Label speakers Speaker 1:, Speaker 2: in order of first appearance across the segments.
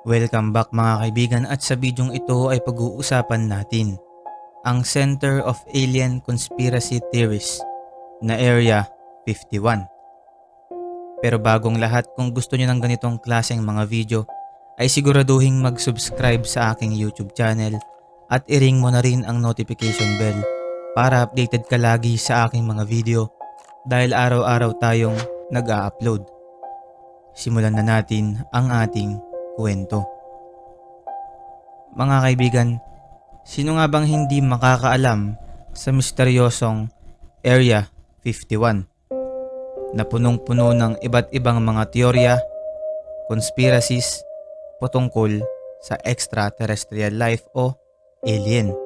Speaker 1: Welcome back mga kaibigan, at sa bidyong ito ay pag-uusapan natin ang Center of Alien Conspiracy Theories na Area 51. Pero bagong lahat, kung gusto niyo ng ganitong klaseng mga video ay siguraduhin mag-subscribe sa aking YouTube channel at i-ring mo na rin ang notification bell para updated ka lagi sa aking mga video dahil araw-araw tayong nag-a-upload. Simulan na natin ang ating kwento. Mga kaibigan, sino nga bang hindi makakaalam sa misteryosong Area 51 na punong-puno ng iba't ibang mga teorya, conspiracies patungkol sa extraterrestrial life o alien?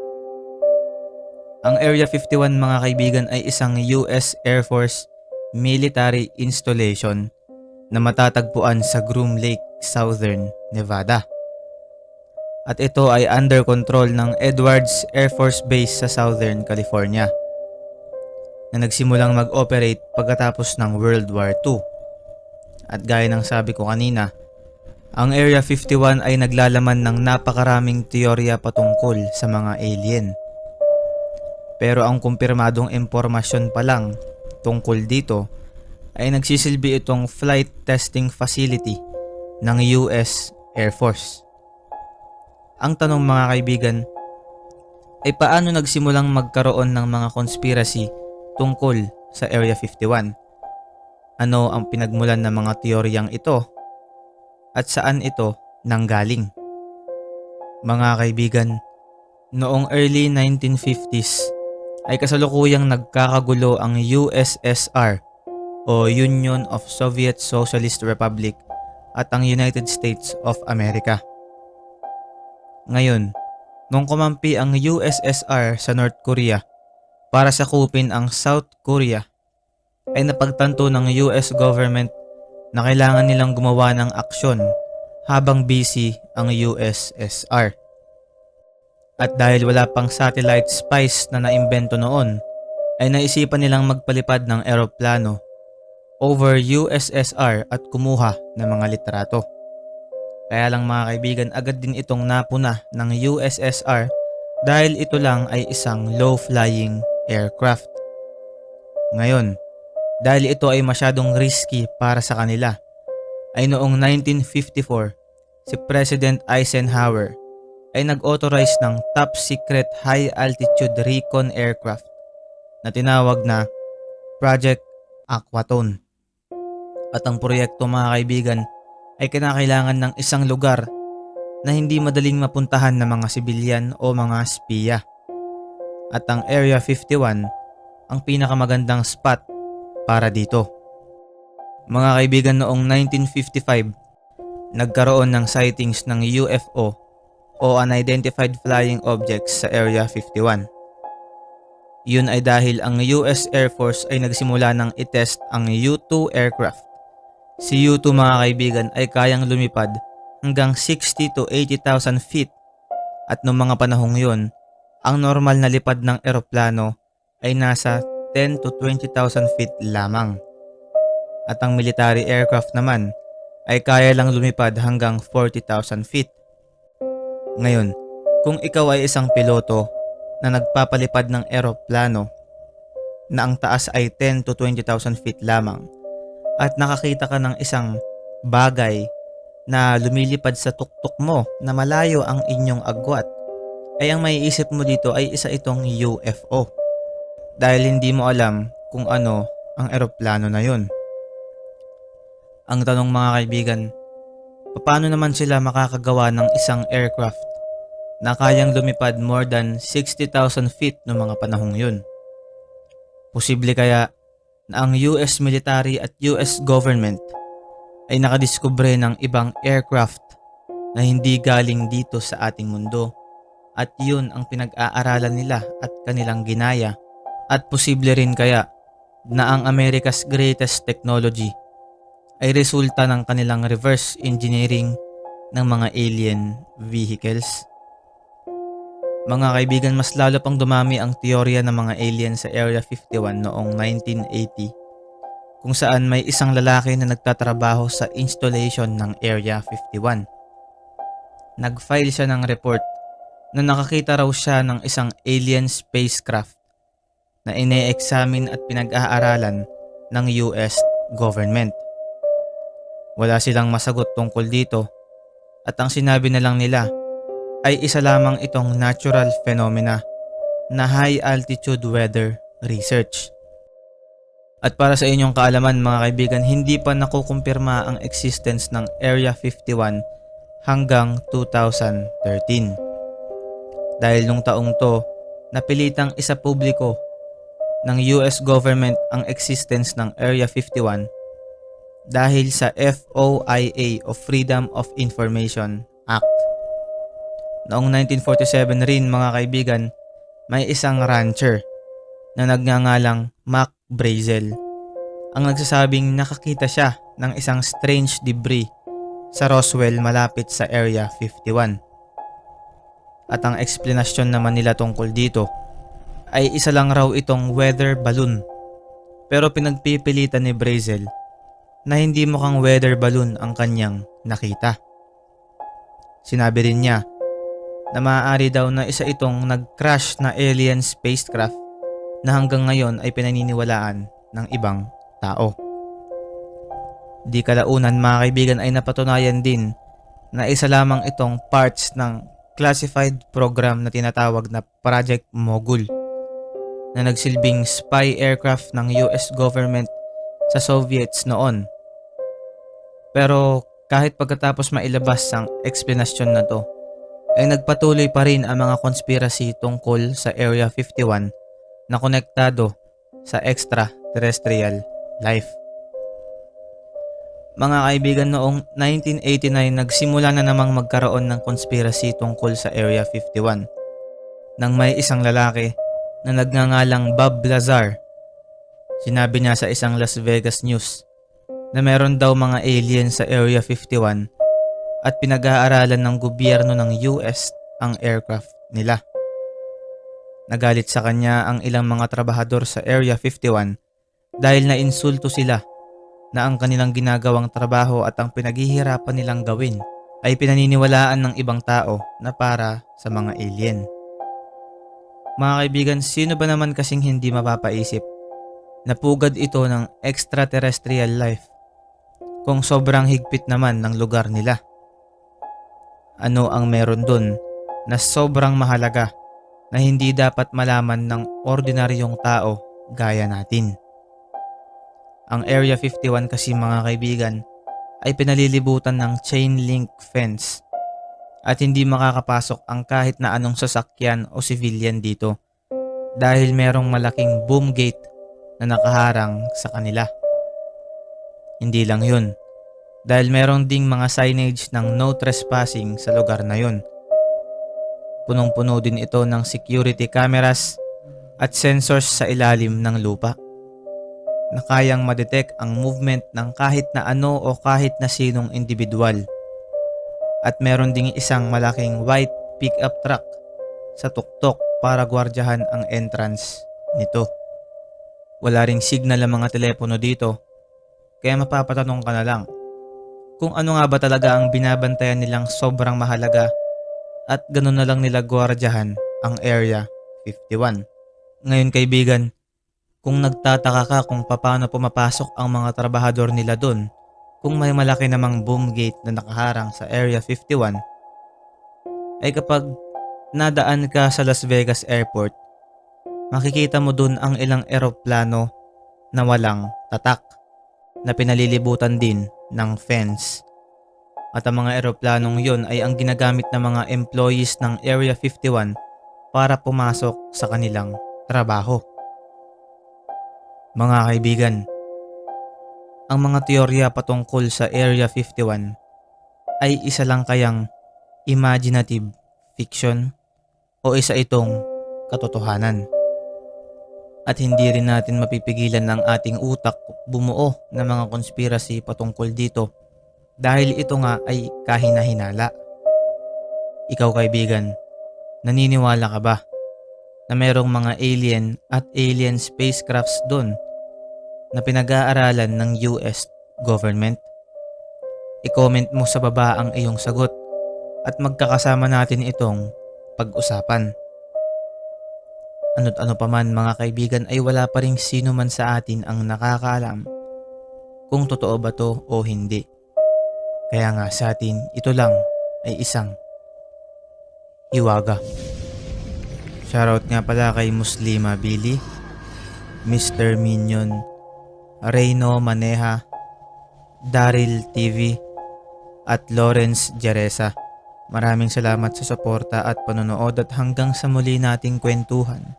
Speaker 1: Ang Area 51 mga kaibigan ay isang US Air Force military installation na matatagpuan sa Groom Lake, Southern Nevada. At ito ay under control ng Edwards Air Force Base sa Southern California na nagsimulang mag-operate pagkatapos ng World War II. At gaya ng sabi ko kanina, ang Area 51 ay naglalaman ng napakaraming teorya patungkol sa mga alien. Pero ang kumpirmadong impormasyon pa lang tungkol dito ay nagsisilbi itong flight testing facility ng US Air Force. Ang tanong mga kaibigan ay paano nagsimulang magkaroon ng mga conspiracy tungkol sa Area 51? Ano ang pinagmulan ng mga teoryang ito? At saan ito nanggaling? Mga kaibigan, noong early 1950s ay kasalukuyang nagkakagulo ang USSR o Union of Soviet Socialist Republic at ang United States of America. Ngayon, nung kumampi ang USSR sa North Korea para sakupin ang South Korea, ay napagtanto ng US government na kailangan nilang gumawa ng aksyon habang busy ang USSR. At dahil wala pang satellite spies na naimbento noon, ay naisipan nilang magpalipad ng eroplano over USSR at kumuha ng mga litrato. Kaya lang mga kaibigan, agad din itong napuna ng USSR dahil ito lang ay isang low-flying aircraft. Ngayon, dahil ito ay masyadong risky para sa kanila, ay noong 1954, si President Eisenhower ay nag-authorize ng top secret high altitude recon aircraft na tinawag na Project Aquatone. At ang proyekto mga kaibigan ay kinakailangan ng isang lugar na hindi madaling mapuntahan ng mga sibilyan o mga espiya. At ang Area 51 ang pinakamagandang spot para dito. Mga kaibigan, noong 1955, nagkaroon ng sightings ng UFO o Unidentified Flying Objects sa Area 51. Yun ay dahil ang US Air Force ay nagsimula ng itest ang U-2 aircraft. Si U-2 mga kaibigan ay kayang lumipad hanggang 60 to 80,000 feet at noong mga panahong yun, ang normal na lipad ng eroplano ay nasa 10 to 20,000 feet lamang. At ang military aircraft naman ay kaya lang lumipad hanggang 40,000 feet. Ngayon, kung ikaw ay isang piloto na nagpapalipad ng eroplano na ang taas ay 10 to 20,000 feet lamang, at nakakita ka ng isang bagay na lumilipad sa tuktok mo na malayo ang inyong agwat, ay ang maiisip mo dito ay isa itong UFO. Dahil hindi mo alam kung ano ang eroplano na yun. Ang tanong mga kaibigan, paano naman sila makakagawa ng isang aircraft na kayang lumipad more than 60,000 feet noong mga panahong yun? Posible kaya na ang US military at US government ay nakadiskubre ng ibang aircraft na hindi galing dito sa ating mundo at yun ang pinag-aaralan nila at kanilang ginaya? At posible rin kaya na ang America's greatest technology ay resulta ng kanilang reverse engineering ng mga alien vehicles? Mga kaibigan, mas lalo pang dumami ang teorya ng mga alien sa Area 51 noong 1980, kung saan may isang lalaki na nagtatrabaho sa installation ng Area 51. nag-file siya ng report na nakakita raw siya ng isang alien spacecraft na ine-examine at pinag-aaralan ng US government. Wala silang masagot tungkol dito at ang sinabi na lang nila ay isa lamang itong natural phenomena na high altitude weather research. At para sa inyong kaalaman mga kaibigan, hindi pa nakukumpirma ang existence ng Area 51 hanggang 2013. Dahil nung taong to, napilitang isa publiko ng US government ang existence ng Area 51 dahil sa FOIA o Freedom of Information Act. Noong 1947 rin mga kaibigan, may isang rancher na nagngangalang Mac Brazel ang nagsasabing nakakita siya ng isang strange debris sa Roswell malapit sa Area 51. At ang eksplanasyon naman nila tungkol dito ay isa lang raw itong weather balloon. Pero pinagpipilitan ni Brazel na hindi mukhang weather balloon ang kanyang nakita. Sinabi rin niya na maaari daw na isa itong nag-crash na alien spacecraft na hanggang ngayon ay pinaniniwalaan ng ibang tao. Di kalaunan mga kaibigan ay napatunayan din na isa lamang itong parts ng classified program na tinatawag na Project Mogul na nagsilbing spy aircraft ng US government sa Soviets noon. Pero kahit pagkatapos mailabas ang eksplanasyon na to, ay nagpatuloy pa rin ang mga conspiracy tungkol sa Area 51 na konektado sa extraterrestrial life. Mga kaibigan, noong 1989 nagsimula na namang magkaroon ng conspiracy tungkol sa Area 51 nang may isang lalaki na nagngangalang Bob Lazar. Sinabi niya sa isang Las Vegas News na meron daw mga aliens sa Area 51 at pinag-aaralan ng gobyerno ng US ang aircraft nila. Nagalit sa kanya ang ilang mga trabahador sa Area 51 dahil nainsulto sila na ang kanilang ginagawang trabaho at ang pinaghihirapan nilang gawin ay pinaniniwalaan ng ibang tao na para sa mga alien. Mga kaibigan, sino ba naman kasing hindi mapapaisip na pugad ito ng extraterrestrial life kung sobrang higpit naman ng lugar nila? Ano ang meron dun na sobrang mahalaga na hindi dapat malaman ng ordinaryong tao gaya natin? Ang Area 51 kasi mga kaibigan ay pinalilibutan ng chain link fence at hindi makakapasok ang kahit na anong sasakyan o civilian dito dahil merong malaking boom gate na nakaharang sa kanila. Hindi lang yun, dahil merong ding mga signage ng no trespassing sa lugar na yun. Punong-puno din ito ng security cameras at sensors sa ilalim ng lupa na kayang madetect ang movement ng kahit na ano o kahit na sinong individual. At meron ding isang malaking white pickup truck sa tuktok para gwardyahan ang entrance nito. Wala ring signal ang mga telepono dito, kaya mapapatanong ka na lang kung ano nga ba talaga ang binabantayan nilang sobrang mahalaga at ganun na lang nila gwardyahan ang Area 51. Ngayon kaibigan, kung nagtataka ka kung paano pumapasok ang mga trabahador nila dun, kung may malaki namang boom gate na nakaharang sa Area 51, ay kapag nadaan ka sa Las Vegas Airport, makikita mo dun ang ilang eroplano na walang tatak na pinalilibutan din ng fence. At ang mga eroplanong yon ay ang ginagamit ng mga employees ng Area 51 para pumasok sa kanilang trabaho. Mga kaibigan, ang mga teorya patungkol sa Area 51 ay isa lang kayang imaginative fiction o isa itong katotohanan. At hindi rin natin mapipigilan ng ating utak bumuo ng mga conspiracy patungkol dito dahil ito nga ay kahina-hinala. Ikaw kaibigan, naniniwala ka ba na merong mga alien at alien spacecrafts doon na pinag-aaralan ng US government? I-comment mo sa baba ang iyong sagot at magkakasama natin itong pag-usapan. Ano't ano pa man mga kaibigan ay wala pa ring sino man sa atin ang nakakaalam kung totoo ba to o hindi. Kaya nga sa atin ito lang ay isang hiwaga. Shoutout nga pala kay Muslima Billy, Mr. Minion, Reyno Maneha, Daryl TV, at Lawrence Jaresa. Maraming salamat sa suporta at panonood at hanggang sa muli nating kwentuhan,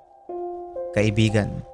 Speaker 1: kaibigan.